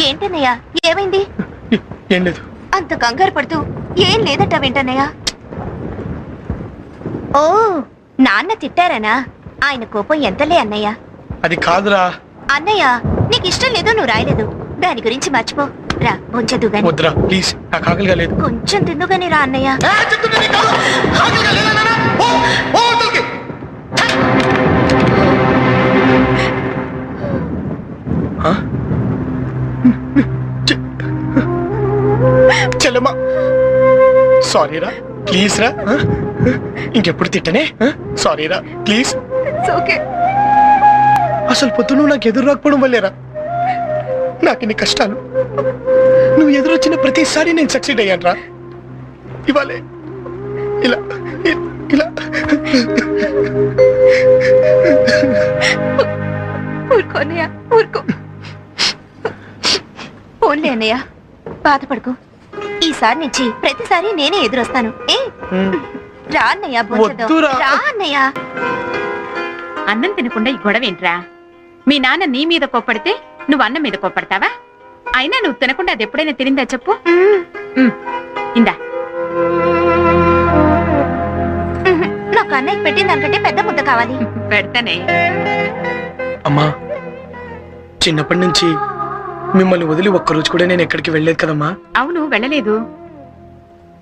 ఏంటన్నయ్య ఏమైంది? ఏం లేదు. అంత కంగారు పడుతూ ఏం లేదట వెంటన్నయ్య. ఓ నాన్న తిట్టారనా? ఆయన కోపం ఎంతలే అన్నయ్య. అది కాదురా అన్నయ్య, నీకు ఇష్టం లేదో నువ్వు రాయలేదు, దాని గురించి మర్చిపో. రా కొంచెం గాని. వద్దురా ప్లీజ్, నాకు ఆకలిగా లేదు. కొంచెం తిందుగాని రా అన్నయ్య. చెల్లమ్మా సారీ రా, ప్లీజ్ రా, ఇంకెప్పుడు తిట్టనే. సారీ రా ప్లీజ్. అసలు పొద్దును నాకు ఎదురు రాకపోవడం వల్లేరా నాకు ఇన్ని కష్టాలు. నువ్వు ఎదురొచ్చిన ప్రతిసారి నేను సక్సీడ్ అయ్యాను రా. ఇవాళే ఇలా ఇలా. ఊరుకో అన్నయ్య, ఊరుకో. పోన్లే అన్నయ్య, బాధపడుకో. ఈసారి నుంచి ప్రతిసారి నేనే ఎదురొస్తాను. రా అన్నయ్య, రా అన్నయ్య. అన్నం తినకుండా ఈ గొడవ ఏంట్రా? మీ నాన్న నీ మీద కోప్పడితే నువ్వు అన్నం మీద కోప్పడతావా? అయినా నువ్వు తినకుండా అది ఎప్పుడైనా తినిందా చెప్పు. ఇందా. నాకు అన్నయ్య పెట్టిన దానికంటే పెద్ద ముద్ద కావాలి. పెడతానే. అమ్మా, చిన్నప్పటి నుంచి మిమ్మల్ని వదిలి ఒక్కరోజు కూడా నేను ఎక్కడికి వెళ్ళలేదు కదమ్మా. అవును, వెళ్ళలేదు.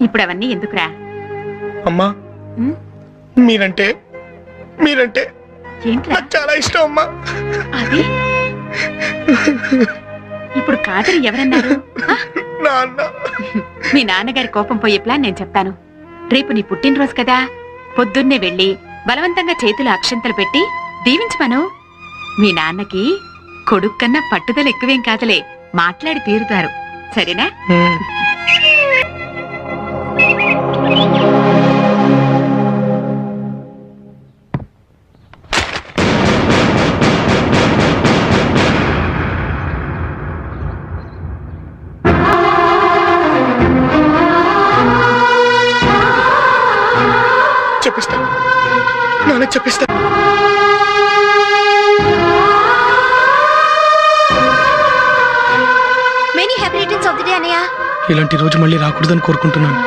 ఇప్పుడు అవన్నీ ఎందుకురా? అమ్మా, మీరంటే మీరంటే నాకు చాలా ఇష్టం అమ్మా. అది ఇప్పుడు కాదని ఎవరన్నారు? నాన్న. మీ నాన్నగారి కోపం పోయే ప్లాన్ నేను చెప్తాను. రేపు నీ పుట్టినరోజు కదా, పొద్దున్నే వెళ్ళి బలవంతంగా చేతులు అక్షంతలు పెట్టి దీవించమను. మీ నాన్నకి కొడుకు కన్నా పట్టుదల ఎక్కువేం కాదులే, మాట్లాడి తీరుతారు. సరేనా? చెప్పిస్తా నాన్న, చెప్పిస్తా. Many happy returns of the day అన్నయ్య. ఇలాంటి రోజు మళ్ళీ రాకూడదని కోరుకుంటున్నాను.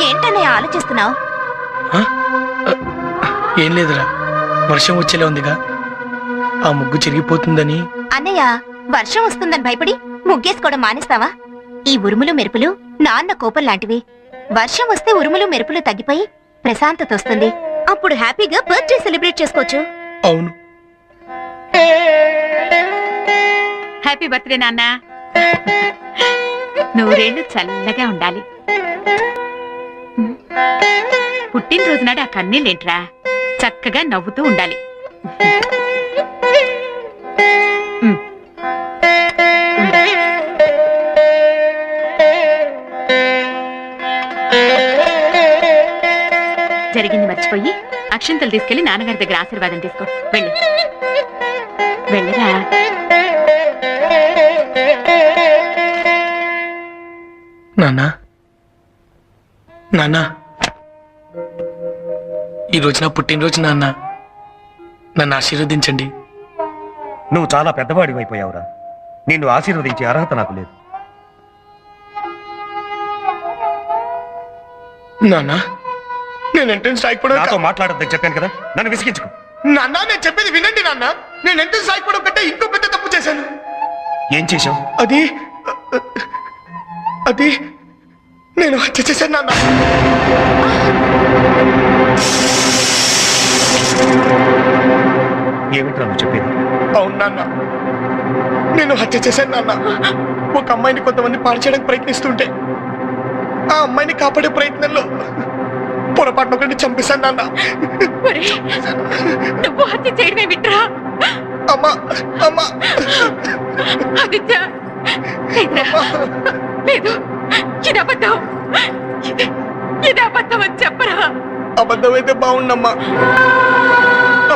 ఏంటన్నయ్య ఆలోచిస్తున్నావు? ఏం లేదురా, వర్షం వచ్చేలా ఉందిగా, ఆ ముగ్గు చిరిగిపోతుందని. అన్నయ్య, వర్షం వస్తుందని భయపడి ముగ్గేసుకోవడం మానేస్తావా? ఈ ఉరుములు మెరుపులు నాన్న కోపం లాంటివి. వర్షం వస్తే ఉరుములు మెరుపులు తగ్గిపోయి ప్రశాంతత వస్తుంది. అప్పుడు హ్యాపీగా బర్త్డే సెలబ్రేట్ చేసుకోవచ్చు. అవును. హ్యాపీ బర్త్డే నాన్న. నూరేళ్లు చల్లగా ఉండాలి. పుట్టినరోజు నాడు ఆ కన్నీళ్ళేంట్రా, చక్కగా నవ్వుతూ ఉండాలి. జరిగింది మర్చిపోయి అక్షంతలు తీసుకెళ్లి నాన్నగారి దగ్గర ఆశీర్వాదం తీసుకో. వెళ్ళి వెళ్ళరా. నాన్నా, నాన్నా, ఈ రోజు నా పుట్టినరోజు నాన్న, నన్ను ఆశీర్వదించండి. నువ్వు చాలా పెద్దవాడివి అయిపోయావురా. నిన్ను ఆశీర్వదించే అర్హత నాకు లేదు. నాన్న, నేను ఎంట్రన్స్ రాయకపోవడం. నాతో మాట్లాడొద్దని చెప్పాను కదా, నన్ను విసిగించుకో. నాన్న, నేను చెప్పేది వినండి నాన్న. నేను ఎంట్రన్స్ రాయకపోవడం కంటే ఇంకో పెద్ద తప్పు చేశాను. ఏం చేశావు? అది అది నేను హత్య చేశాను నాన్న. ఏమిట్రా నువ్వు చెప్పేది? అవును నాన్న, నేను హత్య చేశాను నాన్న. ఒక అమ్మాయిని కొంతమంది పాడు చేయడానికి ప్రయత్నిస్తుంటే ఆ అమ్మాయిని కాపాడే ప్రయత్నంలో పొరపాటున ఒకరిని చంపేశాను నాన్న. నువ్వు హత్య చేయడమే విట్రా. అమ్మా, అమ్మా, ఆదిత్య, లేదు, ఇది అబద్ధం. ఇది అబద్ధం అని చెప్పరా. అబద్ధమైతే బాగుండమ్మా.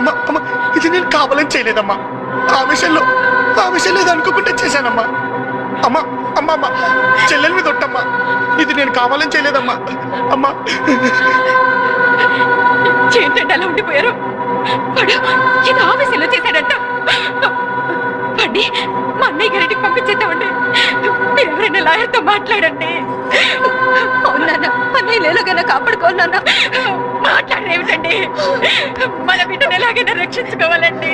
అమ్మా అమ్మా ఇది నేను కావాలని చేయలేదమ్మా. ఆ విషయంలో ఏదో అనుకోకుండా చేశానమ్మా. అమ్మా అమ్మా అమ్మా చెల్లెల మీద ఒట్టమ్మా. ఇది నేను కావాలని చేయలేదమ్మా. అమ్మా ఏంటంటే అలా ఉండిపోయారు? వాడు ఇది ఆఫీసులో చేశాడంట. వాడిని మా అన్నయ్య గారికి పంపించేద్దామండి. మీరు ఎవరైనా లాయర్తో మాట్లాడండి. అవునా అన్నయ్య లేలోగానే కాపాడుకోనా? మాట్లాడేమిటండి? మన బిడ్డను ఎలాగైనా రక్షించుకోవాలండి.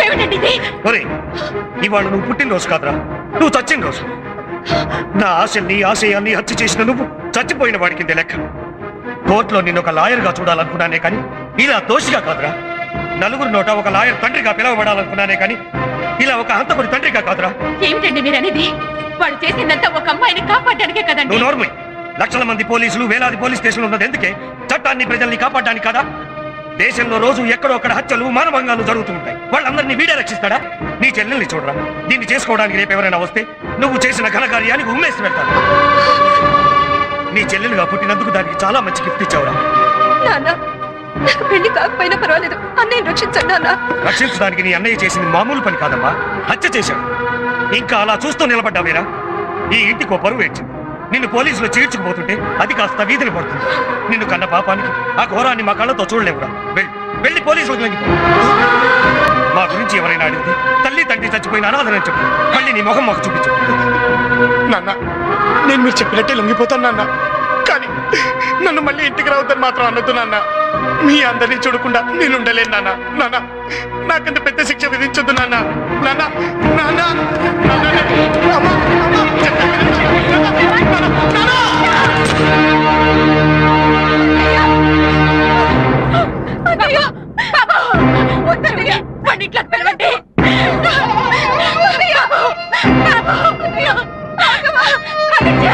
ఏమిటండి ఇది? ఒరేయ్, ఇవాళ నువ్వు పుట్టినరోజు కాదురా, నువ్వు చచ్చిన రోజు. నా ఆశల్ని ఆశయాల్ని హత్య చేసిన నువ్వు చచ్చిపోయిన వాడి కింద లెక్క. కోర్టులో నిన్ను ఒక లాయర్గా చూడాలనుకున్నానే కానీ ఇలా దోషిగా కాదురా. నలుగురు నోట ఒక లాయర్ తండ్రిగా పిలవబడాలనుకున్నానే కానీ ఇలా ఒక హంతకుడి తండ్రిగా కాదురా. ఏమిటండి మీరు అనేది? వాడు చేసిందంతా ఒక అమ్మాయిని కాపాడడానికే కదండి. నువ్వు నోర్మై. లక్షల మంది పోలీసులు, వేలాది పోలీస్ స్టేషన్లు ఉన్నది ఎందుకే? చట్టాన్ని, ప్రజల్ని కాపాడడానికి కాదా? దేశంలో రోజు ఎక్కడో అక్కడ హత్యలు, మానభంగాలు జరుగుతుంటాయి. వాళ్ళందరినీ వీడే రక్షిస్తాడా? నీ చెల్లెల్ని చూడరా. దీన్ని చేసుకోవడానికి రేపు ఎవరైనా వస్తే నువ్వు చేసిన ఘనకార్యానికి ఉమ్మేసి పెడతాను. నీ చెల్లెలుగా పుట్టినందుకు దానికి చాలా మంచి గిఫ్ట్ ఇచ్చావురా. నాన్న నాకు పెళ్లి కాకపోయినా పర్వాలేదు, అన్నయ్య రక్షించండి నాన్న. రక్షించడానికి నీ అన్నయ్య చేసింది మామూలు పని కాదమ్మా, హత్య చేశాడు. ఇంకా అలా చూస్తూ నిలబడ్డావేరా? ఈ ఇంటికో పరువు ఏడ్చింది. నిన్ను పోలీసులు చీడ్చుకుపోతుంటే అది కాస్త వీధిని పడుతుంది. నిన్ను కన్న పాపానికి ఆ ఘోరాన్ని మా కళ్ళతో చూడలేవురా. వెళ్ళి పోలీసులకు లొంగిపో. మా గురించి ఎవరైనా అడిగితే తల్లి తండ్రి చచ్చిపోయిన అనాథనని చెప్పు. మళ్ళీ నీ ముఖం మాకు చూపించు. నాన్న నేను మీరు చెప్పినట్టే లొంగిపోతాను నాన్న. కానీ నన్ను మళ్ళీ ఇంటికి రావద్దని మాత్రం అనొద్దు నాన్న. మీ అందరినీ చూడకుండా నేను ఉండలేను నాన్న. నాన్న నాకంత పెద్ద శిక్ష విధించొద్దు నాన్న. నాన్న నాన్న నాన్న అమ్మా, అమ్మా, చెప్పండి నాన్న, నాన్న, నాన్న. అన్నయ్య, బాబు, వద్దన్నయ్య, వాడిని ఇట్లా పిలవండి. అన్నయ్య, బాబు, అన్నయ్య, ఆగవా, అన్నయ్య.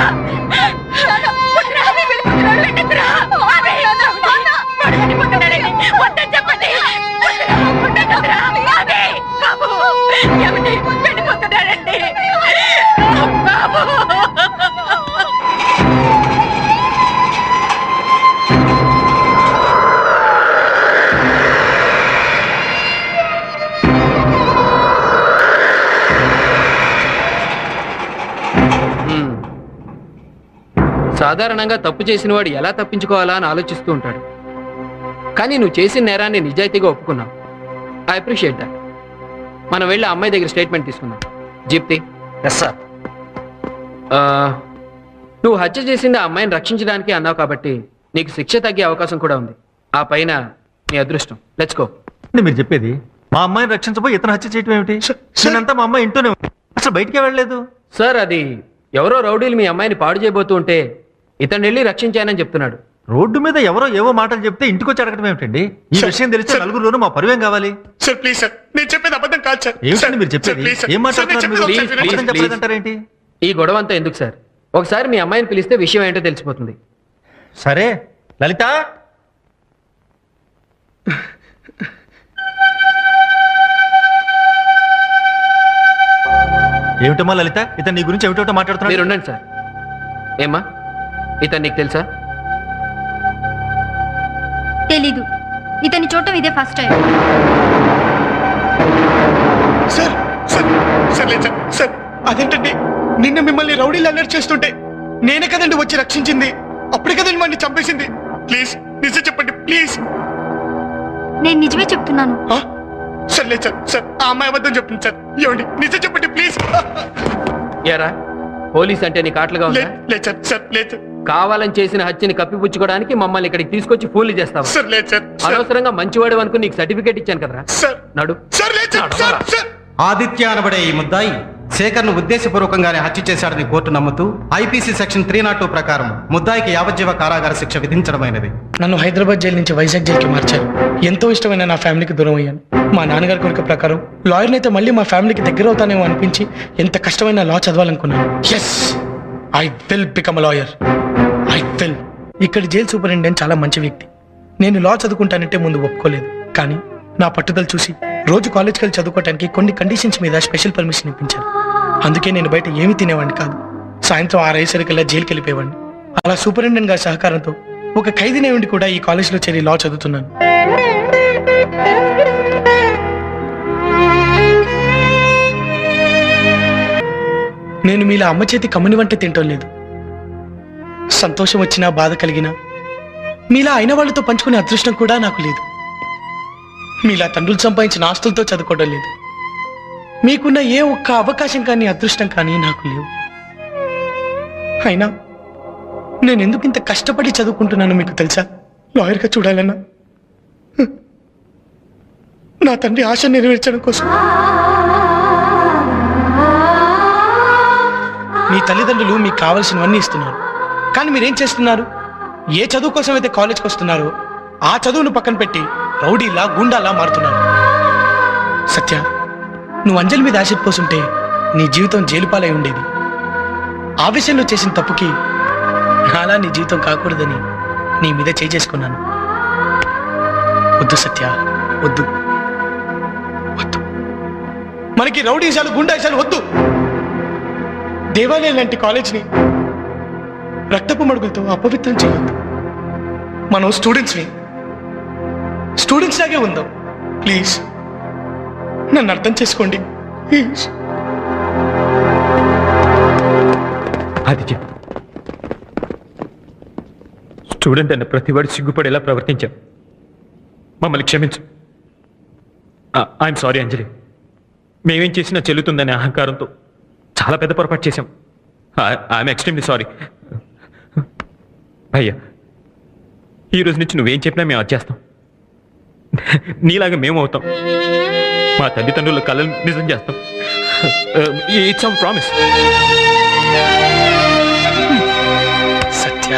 వద్దురా, అవి వెళ్ళిపోతున్నాడు, వెళ్ళొద్దురా. అన్నయ్య, నాన్న, వాడు వెళ్ళిపోతున్నాడని వద్దని చెప్పండి. వద్దురా, ఉండొద్దురా. అదే, బాబు, ఏమండి, వెళ్ళిపోతున్నాడండి. బాబు. సాధారణంగా తప్పు చేసిన వాడు ఎలా తప్పించుకోవాలా అని ఆలోచిస్తూ ఉంటాడు. కానీ నువ్వు చేసిన నేరాన్ని నిజాయితీగా ఒప్పుకున్నావు. I appreciate that. మనం వెళ్ళి ఆ అమ్మాయి దగ్గర స్టేట్మెంట్ తీసుకుందాం. జీప్తి. Yes sir. నువ్వు హత్య చేసింది ఆ అమ్మాయిని రక్షించడానికి అన్నావు కాబట్టి నీకు శిక్ష తగ్గే అవకాశం కూడా ఉంది. ఆ పైన నీ అదృష్టం. Let's go. మీరు చెప్పేది మా అమ్మాయిని రక్షించబోయి ఇతను హత్య చేయటం ఏమిటి? నేనంతా మా అమ్మాయి ఇంట్లోనే ఉంది, అసలు బయటికే వెళ్ళలేదు. సార్, అది ఎవరో రౌడీలు మీ అమ్మాయిని పాడు చేయబోతూ ఉంటే ఇతను వెళ్ళి రక్షించానని చెప్తున్నాడు. రోడ్డు మీద ఎవరో ఏవో మాటలు చెప్తే ఇంటికి వచ్చి అడగడం ఏమిటండి? ఈ విషయం తెలిస్తే నలుగురులోనూ మా పరువేం కావాలి? సార్ ప్లీజ్ సార్, నేను చెప్పేది అబద్ధం కాదు సార్. ఏమిటండి మీరు చెప్పేది? ఏం మాట్లాడుతున్నారు మీరు? Please, please, అబద్ధం చెప్పలేదంటారేంటి? ఈ గొడవ అంతా ఎందుకు సార్? ఒకసారి మీ అమ్మాయిని పిలిస్తే విషయం ఏంటో తెలిసిపోతుంది. సరే లలిత, ఏమిటమ్మా లలిత, ఇతను నీ గురించి ఏమిటో మాట్లాడుతున్నాడు. మీరు ఉండండి సార్. ఏమ్మా, ఇతను నీకు తెలుసా? తెలీదు. ఇతన్ని చూడటం ఇదే first time. Sir sir sir లేదు సార్. సార్ అదేంటండి, నిన్న మిమ్మల్ని రౌడీలు అలర్ట్ చేస్తుంటే నేనే కదండి వచ్చి రక్షించింది. అప్పుడే కదండి వాడిని చంపేసింది. ప్లీజ్ నిజం చెప్పండి ప్లీజ్. నేను నిజమే చెప్తున్నాను. సార్ లేదు సార్. సార్ ఆ అమ్మాయి అబద్ధం చెప్తుంది సార్. ఏమండి నిజం చెప్పండి ప్లీజ్. ఏరా, పోలీస్ అంటే నీకు ఆటలుగా ఉందా? లేదు సార్. సార్ లేదు. కావాలని చేసిన హత్యని కప్పిపుచ్చుకోవడానికి మమ్మల్ని ఇక్కడికి తీసుకొచ్చి ఫూల్ చేస్తావా? సార్ లేదు సార్. అనవసరంగా మంచివాడు అనుకుని నీకు సర్టిఫికేట్ ఇచ్చాను కదరా. సార్ నడు. సార్ లేదు సార్. సార్ సార్ ఆదిత్య అనబడే ఈ ముద్దాయి శేఖర్ను ఉద్దేశపూర్వకంగానే హత్య చేశాడని కోర్టు నమ్ముతూ ఐపీసీ సెక్షన్ 302 ప్రకారం ముద్దాయికి యావజ్జీవ కారాగార శిక్ష విధించడమైనది. నన్ను హైదరాబాద్ జైలు నుంచి వైజాగ్ జైలుకి మార్చారు. ఎంతో ఇష్టమైన నా ఫ్యామిలీకి దూరం అయ్యాను. మా నాన్నగారి కోరిక ప్రకారం లాయర్ని అయితే మళ్ళీ మా ఫ్యామిలీకి దగ్గర అవుతానేమో అనిపించి ఎంత కష్టమైన లా చదవాలనుకున్నాను. Yes, I will become a lawyer. I will. ఇక్కడ జైలు సూపరింటెండెంట్ చాలా మంచి వ్యక్తి. నేను లా చదువుకుంటానంటే ముందు ఒప్పుకోలేదు. కానీ నా పట్టుదల చూసి రోజు కాలేజ్కి వెళ్ళి చదువుకోవడానికి కొన్ని కండిషన్స్ మీద స్పెషల్ పర్మిషన్ ఇప్పించారు. అందుకే నేను బయట ఏమీ తినేవాడిని కాదు. సాయంత్రం 6 అయ్యేసరికల్లా జైలుకి వెళ్ళిపోయేవాడిని. అలా సూపరింటెండెంట్ గారి సహకారంతో ఒక ఖైదీనే ఉండి కూడా ఈ కాలేజీలో చేరి లా చదువుతున్నాను. నేను మీలా అమ్మ చేతి కమ్మని వంట తింటం లేదు. సంతోషం వచ్చినా బాధ కలిగినా మీలా అయిన వాళ్ళతో పంచుకునే అదృష్టం కూడా నాకు లేదు. మీలా తండ్రులు సంపాదించిన ఆస్తులతో చదువుకోవడం లేదు. మీకున్న ఏ ఒక్క అవకాశం కానీ అదృష్టం కానీ నాకు లేవు. అయినా నేను ఎందుకు ఇంత కష్టపడి చదువుకుంటున్నానో మీకు తెలుసా? లాయర్గా చూడాలన్నా, నా తండ్రి ఆశ నెరవేర్చడం కోసం. మీ తల్లిదండ్రులు మీకు కావలసినవన్నీ ఇస్తున్నారు, కానీ మీరేం చేస్తున్నారు? ఏ చదువు కోసం అయితే కాలేజ్కి వస్తున్నారో ఆ చదువును పక్కన పెట్టి రౌడీలా గుండాలా మారుతున్నారు. సత్య, నువ్వు అంజలి మీద యాసిడ్ పోసుంటే నీ జీవితం జైలుపాలై ఉండేది. ఆవేశంలో చేసిన తప్పుకి నాలా నీ జీవితం కాకూడదని నీ మీద చేసుకున్నాను. వద్దు సత్య, వద్దు వద్దు. మనకి రౌడీశాలు గుండాశాలు వద్దు. దేవాలయం లాంటి కాలేజ్ని రక్తపు మడుగులతో అపవిత్రం చేయొద్దు. మనం స్టూడెంట్స్ లాగే ఉందాం. ప్లీజ్ నన్ను అర్థం చేసుకోండి. ప్లీజ్. ఆదిత్య, స్టూడెంట్ అన్న ప్రతివాడు సిగ్గుపడేలా ప్రవర్తించాం. మమ్మల్ని క్షమించు. ఐఎమ్ సారీ అంజలి. మేమేం చేసినా చెల్లుతుందనే అహంకారంతో చాలా పెద్ద పొరపాటు చేశాం. I'm extremely sorry. అయ్యా, ఈ రోజు నుంచి నువ్వేం చెప్పినా మేము అది చేస్తాం. నీలాగా మేము అవుతాం. మా తల్లిదండ్రుల కళలు నిజం చేస్తాం. It's our promise. సత్య,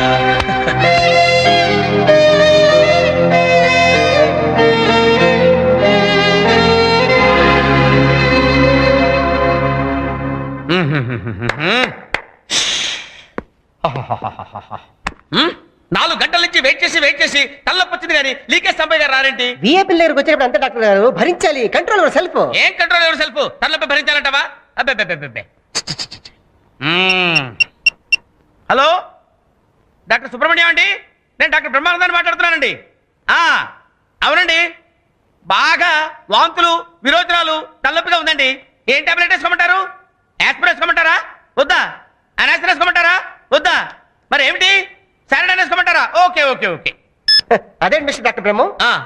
నాలుగు గంటల నుంచి వెయిట్ చేసి తల్లొప్పొచ్చింది కానీ లీకేజ్ సంపయ్య గారు రారేంటి? విఏపీ దగ్గరకు వచ్చేటప్పుడు అంతే డాక్టర్ గారు భరించాలి. Control your self. ఏం కంట్రోల్ ఎవరు సెల్ఫ్? తల్లొప్పి భరించాలంటావా? అబ్బే. హలో, డాక్టర్ సుబ్రహ్మణ్యం అండి. నేను డాక్టర్ బ్రహ్మానందాన్ని మాట్లాడుతున్నానండి. అవునండి, బాగా వాంతులు విరోచనాలు తల్లొప్పిగా ఉందండి. ఏం టాబ్లెట్ వేసుకోమంటారు? యాస్పిరిన్ వేసుకోమంటారా? వద్దా? అనాసిన్ వేసుకోమంటారా? వద్దా? మరి ఏమిటి? సారడైన్ వేసుకోమంటారా? ఓకే. అదే మిస్టర్ డాక్టర్ బ్రహ్మ,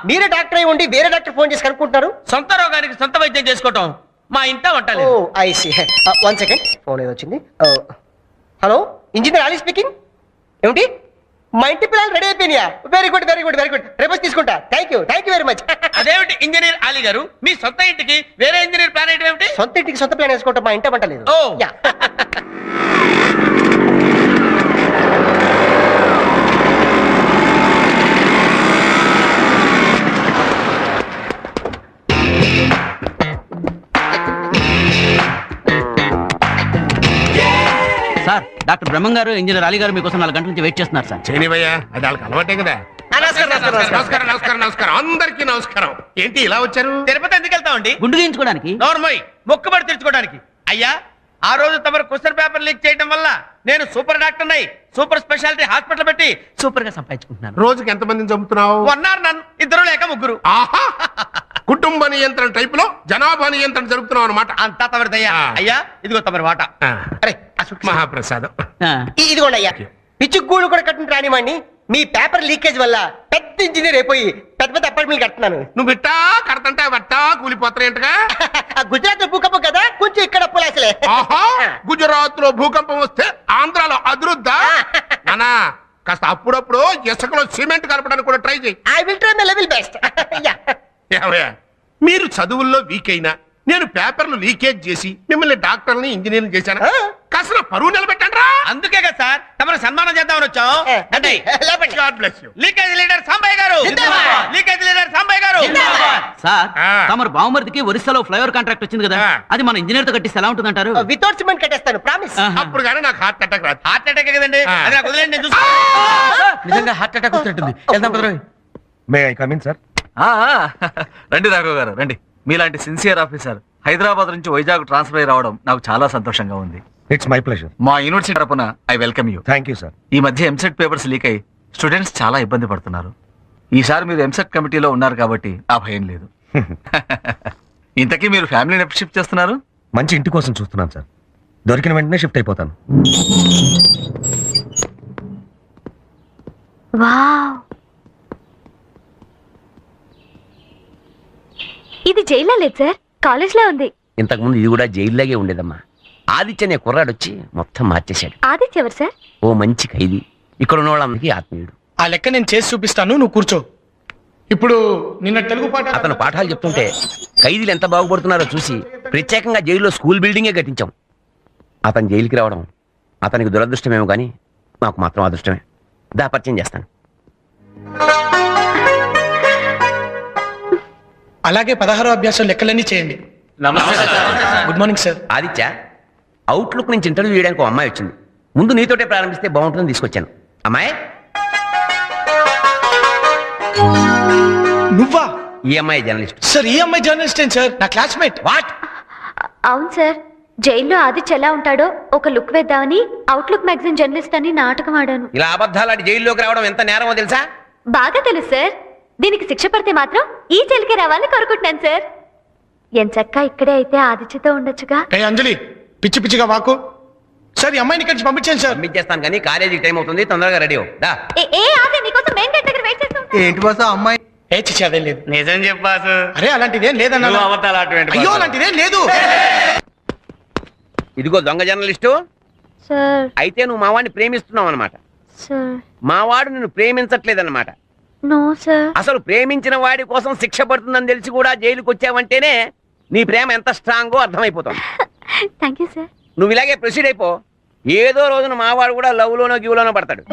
మీరే డాక్టర్ అయి ఉండి వేరే డాక్టర్ ఫోన్ చేసి కనుక్కుంటున్నారు. సొంత రోగానికి సొంత వైద్యం చేసుకోవటం మా ఇంట వంటలు. I see. 1 సెకండ్, ఫోన్ ఏదో వచ్చింది. Hello, engineer Ali speaking. ఏమిటి, మా ఇంటి పిల్లలు రెడీ అయిపోయినాయా? Very good. రేపు తీసుకుంటా. Thank you very much. అదేమిటి ఇంజనీర్ అలీ గారు, మీ సొంత ఇంటికి వేరే ఇంజనీర్ ప్లాన్ ఏంటి ఏమిటి? సొంత ఇంటికి సొంత ప్లాన్ వేసుకోవటం మా ఇంట వంటలేదు. ఓ. సార్, డాక్టర్ బ్రహ్మం గారు ఇంజనీర్ అలీ గారు మీకోసం 4 గంటల నుంచి వెయిట్ చేస్తున్నారు సార్. చేయనివయ్యా, అది వాళ్ళకి అలవాటే కదా. నమస్కారం. అందరికీ నమస్కారం. ఏంటి ఇలా వచ్చారు? తిరుపతి ఎందుకు వెళ్తామండి? గుండు గీయించుకోవడానికి. నోర్మోయ్, మొక్కుబడి తెచ్చుకోవడానికి. అయ్యా, ఆ రోజు తమరు క్వశ్చన్ పేపర్ లీక్ చేయడం వల్ల నేను సూపర్ డాక్టర్ నై సూపర్ స్పెషాలిటీ హాస్పిటల్ పెట్టి సూపర్ గా సంపాదించుకుంటున్నాను. రోజుకి ఎంతమందిని చంపుతున్నావు? 1 నన్ను 2 లేక 3. ఆహా, కుటుంబ నియంత్రణ టైప్ లో జనాభా నియంత్రణ జరుపుతున్నావు అనమాట. అంతా తమరిదయ్యా. అయ్యా, ఇదిగో తమరి వాట. అరే, మహాప్రసాదం. ఇదిగోండి అయ్యా. పిచ్చుగూడు కూడా కట్టిన రానివ్వండి. మీ పేపర్ లీకేజ్ వల్ల పెద్ద ఇంజనీర్ అయిపోయి పెద్ద అపార్ట్మెంట్ కడుతున్నాను. నువ్వు బిట్టా కడతంటే వట్టా కూలిపోతారేంటగా? గుజరాత్ లో భూకంపం కదా, కొంచెం ఇక్కడ అప్పులేసలే. ఆహా, గుజరాత్ లో భూకంపం వస్తే ఆంధ్రాలో అదురుద్దా? నానా, కాస్త అప్పుడప్పుడు ఇసుకలో సిమెంట్ కలపడానికి కూడా ట్రై చేయి. I will try my level best. ఏమయ్యా, మీరు చదువుల్లో వీక్ అయినా నేను పేపర్లు లీకేజ్ చేసి మిమ్మల్ని డాక్టర్ని ఇంజనీర్ని చేశాను. కాస్త పరువు నిలబెట్టండి రా. అందుకే కదా సార్ తమరు సన్మానం చేద్దామని వచ్చాం. అంటే God bless you. Leakage leader Sambaiah garu. Leakage leader Sambaiah గారు. సార్, తమరు బావమరిదికి ఒరిస్సాలో ఫ్లైఓవర్ కాంట్రాక్ట్ వచ్చింది కదా, అది మన ఇంజనీర్ తో కట్టిస్తే ఎలా ఉంటుందంటారు? వితౌట్ సిమెంట్ కట్టేస్తాను, ప్రామిస్. అప్పుడు కానీ నాకు హార్ట్ అటాక్ రాదు. హార్ట్ అటాక్ కదండి, అది నాకు వదిలేండి, నేను చూసుకుంటాను. నిజంగా హార్ట్ అటాక్ వచ్చినట్టుంది. వెళ్దాం పదరోయ్. May I come in sir? రండి రాఘవ్ గారు, రండి. మీలాంటి సిన్సియర్ ఆఫీసర్ హైదరాబాద్ నుంచి వైజాగ్ ట్రాన్స్ఫర్ అయి రావడం నాకు చాలా సంతోషంగా ఉంది. It's my pleasure. మా యూనివర్సిటీ తరపున I welcome you. Thank you sir. ఈ మధ్య ఎంసెట్ పేపర్స్ లీక్ అయి స్టూడెంట్స్ చాలా ఇబ్బంది పడుతున్నారు. ఈసారి మీరు ఎంసెట్ కమిటీలో ఉన్నారు కాబట్టి ఆ భయం లేదు. ఇంతకీ మీరు ఫ్యామిలీని ఎప్పుడు షిఫ్ట్ చేస్తున్నారు? మంచి ఇంటి కోసం చూస్తున్నాను సార్. దొరికిన వెంటనే షిఫ్ట్ అయిపోతాను. వావ్, ఇది జైల్లో లేదు సార్, కాలేజ్లో ఉంది. ఇంతకుముందు ఇది కూడా జైల్లాగే ఉండేదమ్మా. ఆదిత్య అనే కుర్రాడు వచ్చి మొత్తం మార్చేశాడు. ఆదిత్య ఎవరు సార్? ఓ మంచి ఖైదీ, ఇక్కడ ఉన్న వాళ్ళందరికీ ఆత్మీయుడు. ఆ లెక్క నేను చేసి చూపిస్తాను, నువ్వు కూర్చో. ఇప్పుడు నిన్న తెలుగు పాట అతను పాఠాలు చెప్తుంటే ఖైదీలు ఎంత బాగుపడుతున్నారో చూసి ప్రత్యేకంగా జైల్లో స్కూల్ బిల్డింగే కట్టించాం. అతను జైలుకి రావడం అతనికి దురదృష్టమేమో కానీ మాకు మాత్రం అదృష్టమే. దా పరిచయం చేస్తాను. అలాగే 16వ అభ్యాసం లెక్కలన్నీ చేయండి. Good morning sir. Aditya, outlook నుంచి ఇంటర్వ్యూ చేయడానికి ఒక అమ్మాయి వచ్చింది. ముందు నీతోటే ప్రారంభిస్తే బాగుంటుందని తీసుకొచ్చాను. అమ్మాయి, నువ్వా? ఈ అమ్మాయి జర్నలిస్ట్. సార్, ఈ అమ్మాయి జర్నలిస్ట్ ఏం సార్? నా క్లాస్మేట్. వాట్? అవును సార్, జైల్లో ఆదిత్య ఎలా ఉంటాడో ఒక లుక్ వేద్దామని అవుట్లుక్ మ్యాగజైన్ జర్నలిస్ట్ అని నాటకం ఆడాను. ఇలా అబద్ధాలాడి జైల్లోకి రావడం ఎంత నేరమో తెలుసా? బాగా తెలుసు సార్. దీనికి శిక్ష పడితే మాత్రం ఈ జైలుకే రావాలని కోరుకుంటున్నాను సార్. ఎంచక్కా ఇక్కడే అయితే ఆదిత్యతో ఉండొచ్చుగా. ఏ అంజలి, పిచ్చి పిచ్చిగా వాకు. సార్, ఈ అమ్మాయిని ఇక్కడి నుంచి పంపించాను సార్. పంపించేస్తాను కానీ కాలేజీకి టైం అవుతుంది, తొందరగా రెడీ అవ్వు. దా. ఏ ఆది, నీకోసం మెయిన్ గేట్ దగ్గర వెయిట్ చేస్తూ ఉంటాను. ఏంటి బాసు అమ్మాయి? ఏ చిచ్చి, అదేం లేదు. నిజం చెప్పాసు. అరే అలాంటిదేం లేదన్నా. అయ్యో, అలాంటిదేం లేదు. ఇదిగో దొంగ జర్నలిస్టు. సార్ అయితే నువ్వు మావాడిని ప్రేమిస్తున్నావు అనమాట. సార్ మావాడు నిన్ను ప్రేమించట్లేదన్నమాట. No sir. అసలు ప్రేమించిన వాడి కోసం శిక్ష పడుతుందని తెలిసి కూడా జైలుకి వచ్చావంటేనే నీ ప్రేమ ఎంత స్ట్రాంగో అర్థమైపోతుంది. Thank you sir. నువ్వు ఇలాగే ప్రొసీడ్ అయిపో. ఏదో రోజున మావాడు కూడా లవ్ లోనో గివ్ లోనో పడతాడు.